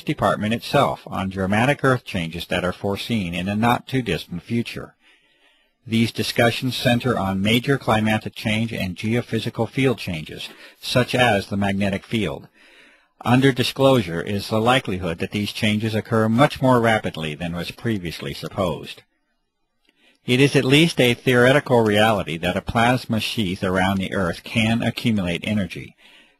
Department itself on dramatic Earth changes that are foreseen in a not-too-distant future. These discussions center on major climatic change and geophysical field changes, such as the magnetic field. Under disclosure is the likelihood that these changes occur much more rapidly than was previously supposed. It is at least a theoretical reality that a plasma sheath around the Earth can accumulate energy.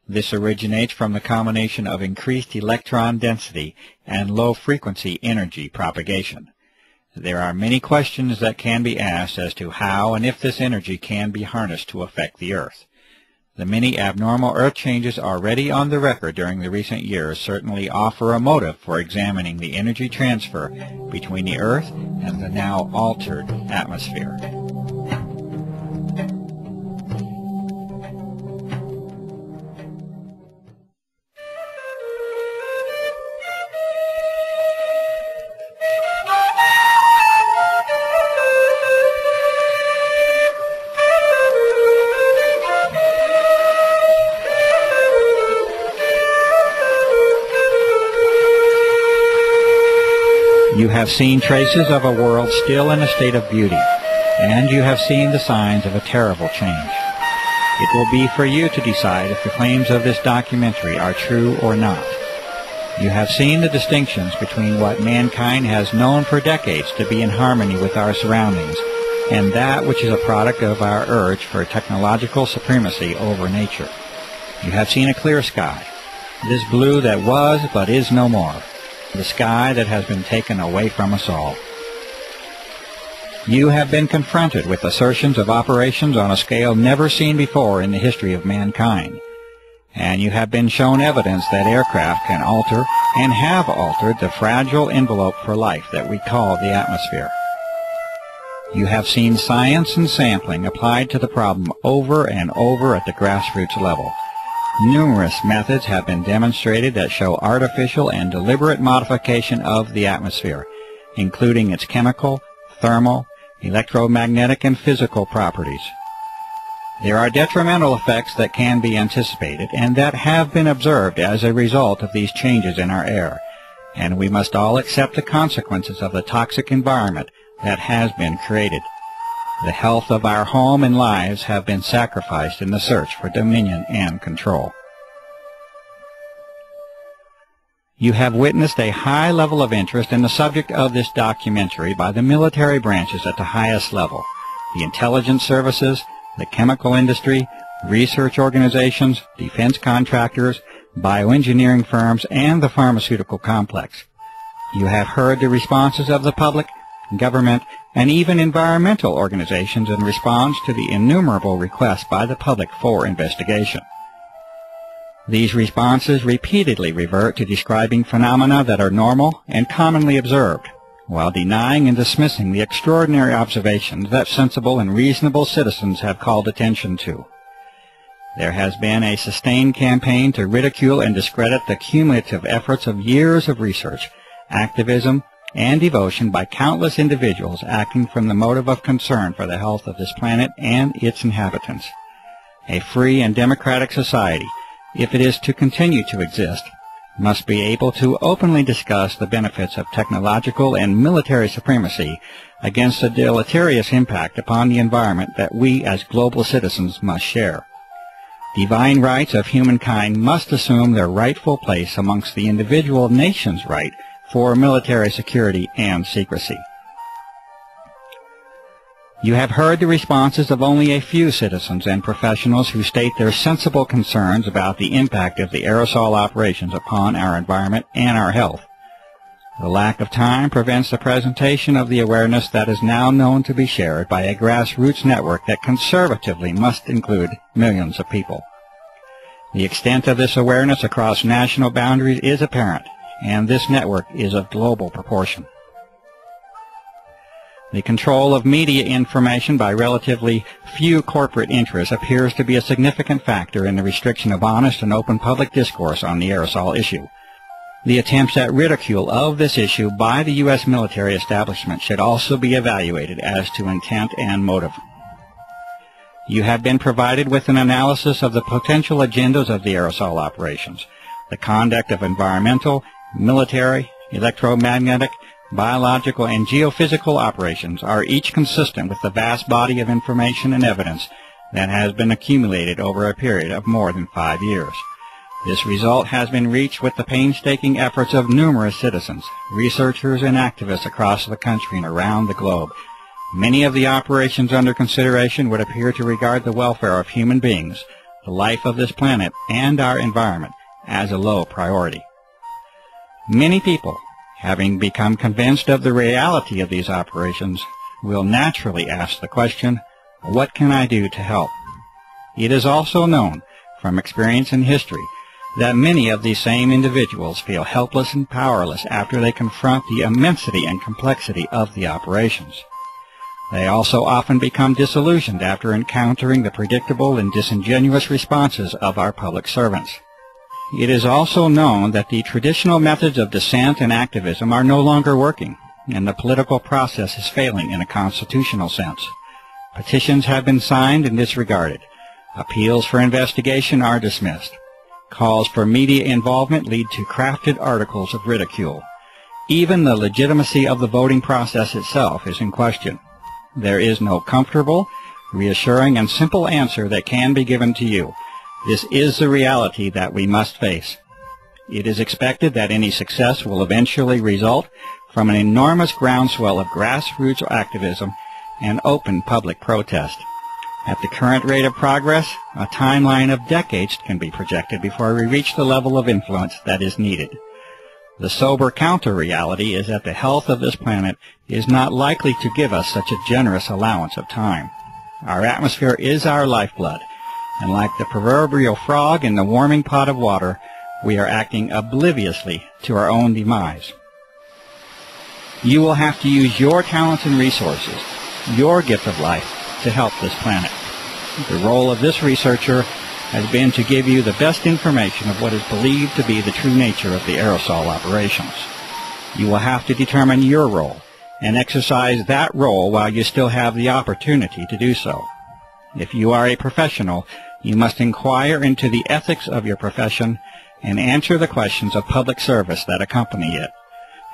This originates from the combination of increased electron density and low-frequency energy propagation. There are many questions that can be asked as to how and if this energy can be harnessed to affect the Earth. The many abnormal Earth changes already on the record during the recent years certainly offer a motive for examining the energy transfer between the Earth and the now altered atmosphere. You have seen traces of a world still in a state of beauty, and you have seen the signs of a terrible change. It will be for you to decide if the claims of this documentary are true or not. You have seen the distinctions between what mankind has known for decades to be in harmony with our surroundings, and that which is a product of our urge for technological supremacy over nature. You have seen a clear sky, this blue that was but is no more. The sky that has been taken away from us all. You have been confronted with assertions of operations on a scale never seen before in the history of mankind, and you have been shown evidence that aircraft can alter and have altered the fragile envelope for life that we call the atmosphere. You have seen science and sampling applied to the problem over and over at the grassroots level. Numerous methods have been demonstrated that show artificial and deliberate modification of the atmosphere, including its chemical, thermal, electromagnetic, and physical properties. There are detrimental effects that can be anticipated and that have been observed as a result of these changes in our air, and we must all accept the consequences of the toxic environment that has been created. The health of our home and lives have been sacrificed in the search for dominion and control. You have witnessed a high level of interest in the subject of this documentary by the military branches at the highest level, the intelligence services, the chemical industry, research organizations, defense contractors, bioengineering firms, and the pharmaceutical complex. You have heard the responses of the public, government, and even environmental organizations in response to the innumerable requests by the public for investigation. These responses repeatedly revert to describing phenomena that are normal and commonly observed, while denying and dismissing the extraordinary observations that sensible and reasonable citizens have called attention to. There has been a sustained campaign to ridicule and discredit the cumulative efforts of years of research, activism, and devotion by countless individuals acting from the motive of concern for the health of this planet and its inhabitants. A free and democratic society, if it is to continue to exist, must be able to openly discuss the benefits of technological and military supremacy against the deleterious impact upon the environment that we as global citizens must share. Divine rights of humankind must assume their rightful place amongst the individual nation's right for military security and secrecy. You have heard the responses of only a few citizens and professionals who state their sensible concerns about the impact of the aerosol operations upon our environment and our health. The lack of time prevents the presentation of the awareness that is now known to be shared by a grassroots network that conservatively must include millions of people. The extent of this awareness across national boundaries is apparent, and this network is of global proportion. The control of media information by relatively few corporate interests appears to be a significant factor in the restriction of honest and open public discourse on the aerosol issue. The attempts at ridicule of this issue by the U.S. military establishment should also be evaluated as to intent and motive. You have been provided with an analysis of the potential agendas of the aerosol operations, the conduct of environmental Military, electromagnetic, biological, and geophysical operations are each consistent with the vast body of information and evidence that has been accumulated over a period of more than 5 years. This result has been reached with the painstaking efforts of numerous citizens, researchers, and activists across the country and around the globe. Many of the operations under consideration would appear to regard the welfare of human beings, the life of this planet, and our environment as a low priority. Many people, having become convinced of the reality of these operations, will naturally ask the question, what can I do to help? It is also known from experience in history that many of these same individuals feel helpless and powerless after they confront the immensity and complexity of the operations. They also often become disillusioned after encountering the predictable and disingenuous responses of our public servants. It is also known that the traditional methods of dissent and activism are no longer working, and the political process is failing in a constitutional sense. Petitions have been signed and disregarded. Appeals for investigation are dismissed. Calls for media involvement lead to crafted articles of ridicule. Even the legitimacy of the voting process itself is in question. There is no comfortable, reassuring, and simple answer that can be given to you. This is the reality that we must face. It is expected that any success will eventually result from an enormous groundswell of grassroots activism and open public protest. At the current rate of progress, a timeline of decades can be projected before we reach the level of influence that is needed. The sober counter-reality is that the health of this planet is not likely to give us such a generous allowance of time. Our atmosphere is our lifeblood, and like the proverbial frog in the warming pot of water, we are acting obliviously to our own demise. You will have to use your talents and resources, your gift of life, to help this planet. The role of this researcher has been to give you the best information of what is believed to be the true nature of the aerosol operations. You will have to determine your role and exercise that role while you still have the opportunity to do so. If you are a professional, you must inquire into the ethics of your profession and answer the questions of public service that accompany it.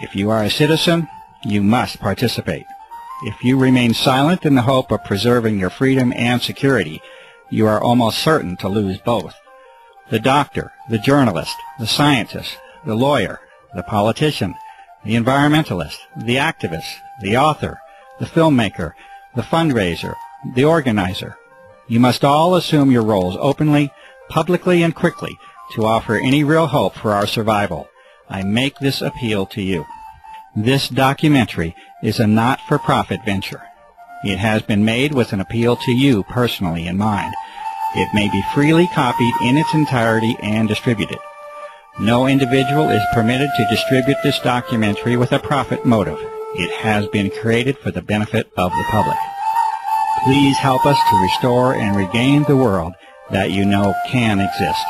If you are a citizen, you must participate. If you remain silent in the hope of preserving your freedom and security, you are almost certain to lose both. The doctor, the journalist, the scientist, the lawyer, the politician, the environmentalist, the activist, the author, the filmmaker, the fundraiser, the organizer. You must all assume your roles openly, publicly, and quickly to offer any real hope for our survival. I make this appeal to you. This documentary is a not-for-profit venture. It has been made with an appeal to you personally in mind. It may be freely copied in its entirety and distributed. No individual is permitted to distribute this documentary with a profit motive. It has been created for the benefit of the public. Please help us to restore and regain the world that you know can exist.